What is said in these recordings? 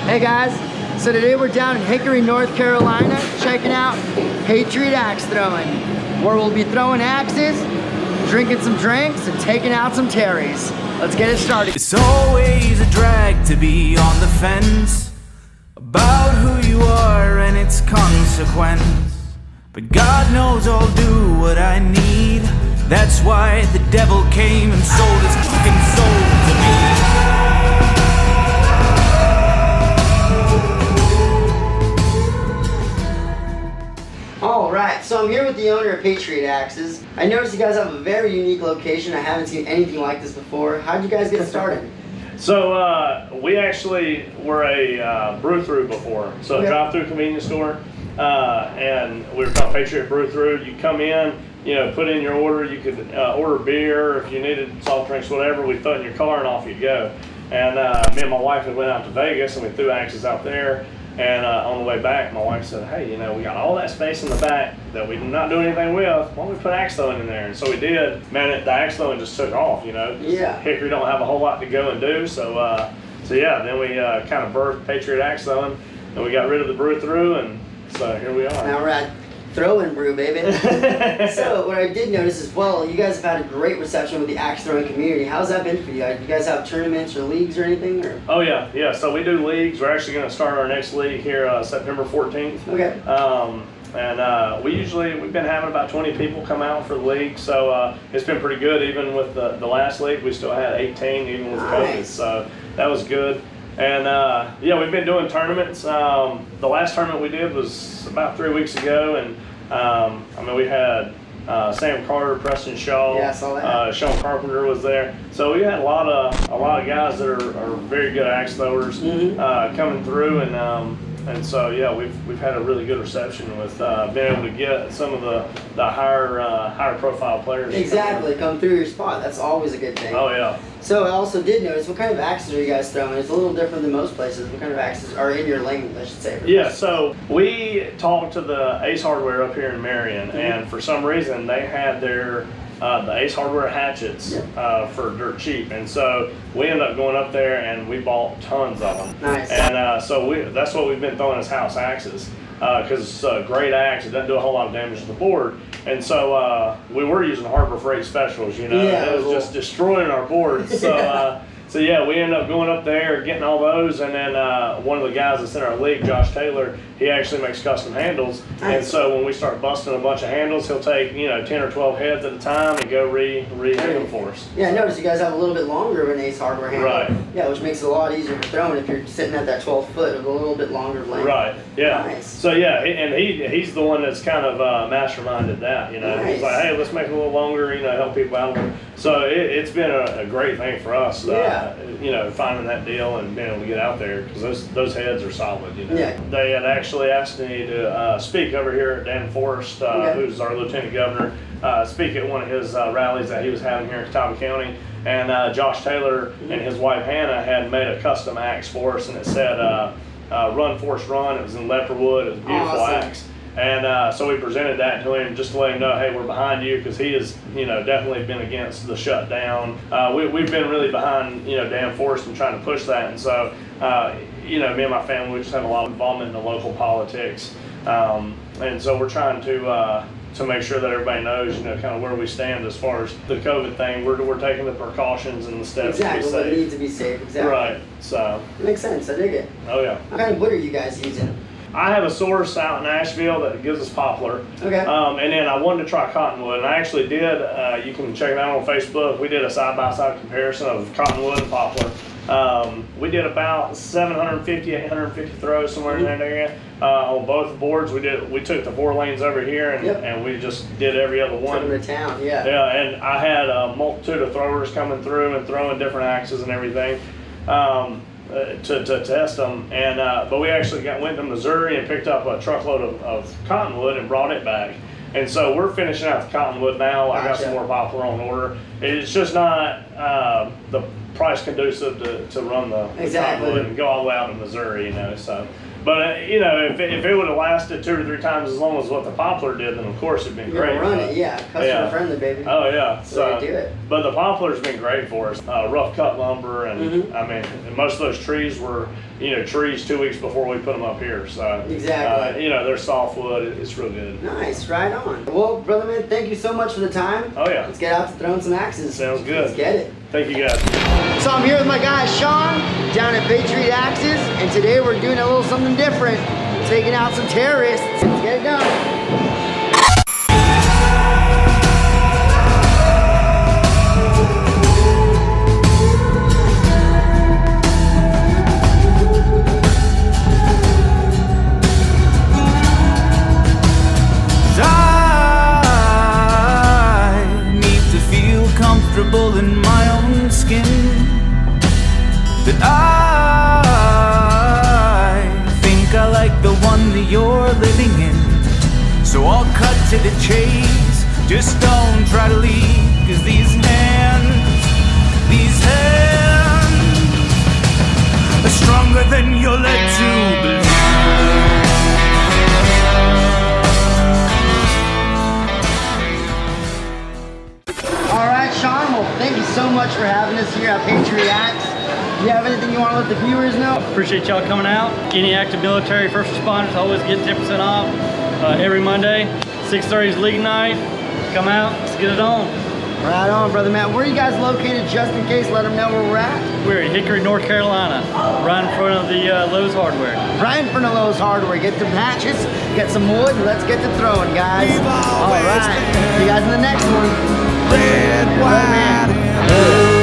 Hey guys, so today we're down in Hickory, North Carolina, checking out Patriot Axe throwing, where we'll be throwing axes, drinking some drinks, and taking out some terries. Let's get it started. It's always a drag to be on the fence about who you are and its consequence. But God knows I'll do what I need. That's why the devil came and sold his fucking soul to me. Alright, so I'm here with the owner of Patriot Axes. I noticed you guys have a very unique location. I haven't seen anything like this before. How'd you guys get started? So we actually were a brew-through before. So Okay. drive-through convenience store, and we were called Patriot Brew-Through. You come in, you know, put in your order. You could order beer if you needed soft drinks, whatever. We throw it in your car and off you go. And me and my wife had went out to Vegas and we threw axes out there. And on the way back, my wife said, hey, you know, we got all that space in the back that we're not doing anything with. Why don't we put axe throwing in there? And so we did. Man, the axe throwing just took off, you know. Yeah. Hickory don't have a whole lot to go and do. So yeah, then we kind of birthed Patriot Axe throwing, and we got rid of the brew-through, and so here we are. Now we're at throw-in brew, baby. So what I did notice as well, you guys have had a great reception with the axe throwing community. How's that been for you? Do you guys have tournaments or leagues or anything? Or? Oh yeah. So we do leagues. We're actually going to start our next league here September 14th. Okay. And we've been having about 20 people come out for the league, so it's been pretty good. Even with the last league, we still had 18, even with COVID, so that was good. And yeah, we've been doing tournaments. The last tournament we did was about 3 weeks ago, and I mean, we had Sam Carter, Preston Shaw, yeah, I saw that. Sean Carpenter was there. So we had a lot of guys that are very good axe throwers coming through, and so yeah, we've had a really good reception with being able to get some of the higher profile players. Exactly, come through your spot. That's always a good thing. Oh yeah. So I also did notice, what kind of axes are you guys throwing? It's a little different than most places. What kind of axes are in your lane, I should say? Yeah, so we talked to the Ace Hardware up here in Marion, and for some reason they had their the Ace Hardware hatchets for dirt cheap, and so we ended up going up there and we bought tons of them. Nice. And so that's what we've been throwing as house axes, because it's a great axe. It doesn't do a whole lot of damage to the board. And so we were using Harbor Freight specials, you know. Yeah, it was just destroying our boards. So so yeah, we ended up going up there, getting all those, and then one of the guys that's in our league, Josh Taylor, he actually makes custom handles. Nice. And so when we start busting a bunch of handles, he'll take, you know, 10 or 12 heads at a time and go re-hit them for us. Yeah, I noticed you guys have a little bit longer of an Ace Hardware handle. Right. Yeah, which makes it a lot easier for throwing if you're sitting at that 12 foot of a little bit longer length. Right. Yeah. Nice. So yeah, and he's the one that's kind of masterminded that. You know, Nice. He's like, hey, let's make it a little longer. You know, help people out. So it's been a great thing for us. Yeah. You know, finding that deal and being able to get out there, because those heads are solid. You know. Yeah. They had actually asked me to speak over here at Dan Forrest, who's our lieutenant governor. Speak at one of his rallies that he was having here in Catawba County. And Josh Taylor and his wife Hannah had made a custom axe for us, and it said "Run Forrest Run." It was in leopard wood. It was a beautiful Awesome. axe. And so we presented that to him just to let him know, hey, we're behind you, because he has, you know, definitely been against the shutdown. We've been really behind, you know, Dan Forrest and trying to push that. And so, you know, me and my family, we just have a lot of involvement in the local politics. And so we're trying to make sure that everybody knows, you know, kind of where we stand as far as the COVID thing. We're taking the precautions and the steps Exactly, to be what safe. needs to be safe, exactly. Right, so. Makes sense, I dig it. Oh yeah. What kind of wood are you guys using? I have a source out in Asheville that gives us poplar. Okay. And then I wanted to try cottonwood, and I actually did. You can check it out on Facebook. We did a side-by-side comparison of cottonwood and poplar. We did about 750, 850 throws somewhere in that area. On both boards, we took the 4 lanes over here, and we just did every other one. Took them to town, yeah. Yeah, and I had a multitude of throwers coming through and throwing different axes and everything. To test them, and but we actually went to Missouri and picked up a truckload of cottonwood and brought it back. And so we're finishing out the cottonwood now. I got some more poplar on order. It's just not the price conducive to run the Exactly. cottonwood and go all the way out to Missouri, you know. So But you know, if it would have lasted 2 or 3 times as long as what the poplar did, then of course it'd been great. Run it, yeah, customer friendly, baby. Oh yeah, That's the way to do it. But the poplar's been great for us. Rough cut lumber, and I mean, most of those trees were, you know, trees 2 weeks before we put them up here. So exactly, you know, they're softwood. It's real good. Nice, right on. Well, brother man, thank you so much for the time. Oh yeah. Let's get out to throwing some axes. Sounds good. Let's get it. Thank you guys. So I'm here with my guy Sean down at Patriot Axes, and today we're doing a little something different, taking out some terrorists. Let's get it done. Comfortable in my own skin, that I think I like the one that you're living in. So I'll cut to the chase, just don't try to leave, 'cause these hands are stronger than you're led to believe. Sean, well, thank you so much for having us here at Patriot Axe. Do you have anything you want to let the viewers know? Appreciate y'all coming out. Any active military first responders always get 10% off every Monday. 6:30 is league night. Come out, let's get it on. Right on, brother Matt. Where are you guys located, just in case? Let them know where we're at. We're in Hickory, North Carolina, right in front of the Lowe's Hardware. Right in front of Lowe's Hardware. Get some hatchets, get some wood, and let's get to throwing, guys. All right. See you guys in the next one. Red, white, and blue.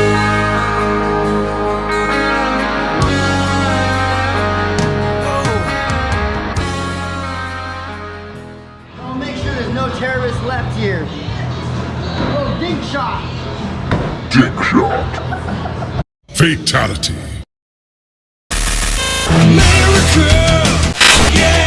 I'll make sure there's no terrorists left here. Oh, dink shot. Dink shot. Fatality. America, yeah.